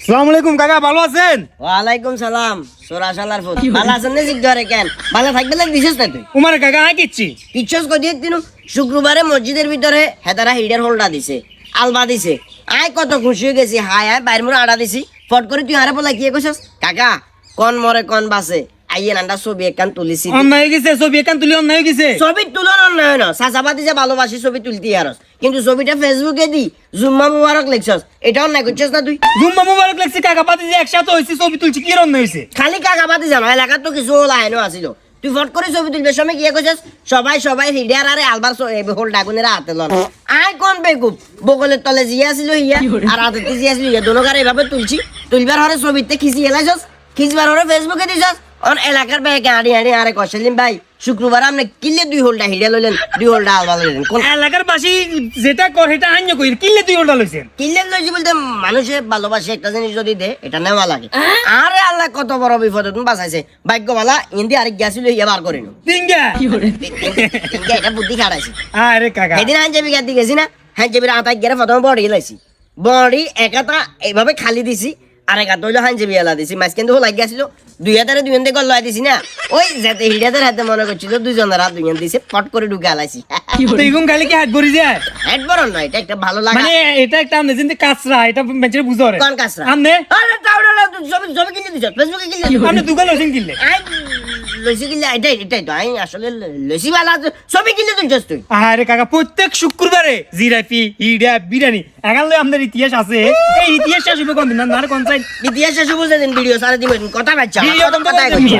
আসসালামু আলাইকুম কাকা, ভালো আছেন? ওয়ালাইকুম সালাম। সোরা শালার ফুট ভালো আছেন না? জিজ্ঞারে কেন ভালো থাকবে না? দিছিস না তুই উমারে কাকা আয় কিচ্ছি কিচ্ছুস কই দিয়ে দিন। শুক্রবারে মসজিদের ভিতরে হেতারা হিডার হোল্ডা দিছে, আলবা দিছে। আয় কত খুশি হয়ে গেছি। হায় হায় বাইর মুড়ে আড়া দিছি। ফট করে তুই আরে বলা কি কইছস? কাকা কোন মরে কোন বাসে আইয়েন আন্ডা ছবি একখান তুলিছি। অন্যায় হয়ে গেছে, ছবি এখান তুলি অন্যায় হয়ে গেছে। ছবি তুলন অন্যায় না, চাচাবাদি যে ভালোবাসি ছবি তুলতে আরস, কিন্তু ছবিটা ফেসবুকে দি জুম্মা মুবারক লিখছস, এটা অন্যায় করছস না তুই? জুম্মা মুবারক লাগছে কাকা, পাতি যে একসাথে হয়েছে ছবি তুলছি, কি অন্যায় হয়েছে? খালি কাকাবাদি জানো, এলাকার তো কিছু লাইনও আসিল। তুই ফট করে ছবি তুলবে সময় কি কইছস? সবাই সবাই হিডিয়ার আরে আলবার হোল ডাগুনের হাতে লন। আয় কোন বেকুব বগলের তলে জিয়া ছিল হিয়া আর হাতে জিয়া ছিল হিয়া, দোনোকার এইভাবে তুলছি। তুলবার হরে ছবিতে খিচি এলাইছস, খিচবার হরে ফেসবুকে দিছস। অন এলাকার ব্যাগে আড়ি আড়ি আরে কষালিম ভাই শুক্রবার আপনি কিনলে 2 হোলটা হিডিয়া লইলেন, 2 হোলটা আলবা লইলেন। কোন এলাকার বাসী যেটা কর সেটা আন্য কই কিনলে তুই ওটা লইছেন। কিনলে লইছি বলতে মানুষের ভালোবাসে একটা জিনিস যদি দে এটা নেওয়া লাগে। আরে আল্লাহ কত বড় বিপদে তুমি বাঁচাইছে। ভাগ্য ভালা ইন্দি আরেক গ্যাসিল ইয়া বার করে নো তিনগা এটা বুদ্ধি খাড়াইছি। আরে কাকা সেদিন হাঞ্জাবি গাদি গেছি না, হাঞ্জাবির আতায় গেলে প্রথমে বডি লাইছি। বডি একাতা এইভাবে খালি দিছি, আর একাতা হইলো হাঞ্জাবি এলা দিছি। মাছ কিন্তু লাগ গেছিল 2 হাজারে 2 হাতে গল দিছি না। ওই যাতে হিডিয়াদের হাতে মনে করছিল 2 জনের হাত 2 দিছে, পট করে ঢুকে আলাইছি। তুইগুম খালি কি হাত ভরি যায়? হেড বড় না, এটা একটা ভালো লাগা। মানে এটা একটা আমনে জিন্দি কাছরা, এটা মেচে বুঝো রে। কোন কাছরা? আমনে আরে টাউডা ছবি ছবি কিনে দিছ, ফেসবুকে কিনে দিছ। আমনে দুগা লইছেন কিনলে? আই লইছি কিনলে এটাই তো। আই আসলে লইছি বালা ছবি কিনে দিছস তুই। আরে কাকা প্রত্যেক শুক্রবারে জিরাপি ইডা বিরিয়ানি এখান লই আমাদের ইতিহাস আছে। এই ইতিহাস শেষ হবে কোন দিন না কোন সাইড ইতিহাস শেষ বুঝে দিন ভিডিও সারা দিন কথা বাচ্চা ভিডিও কথা তো কইছি।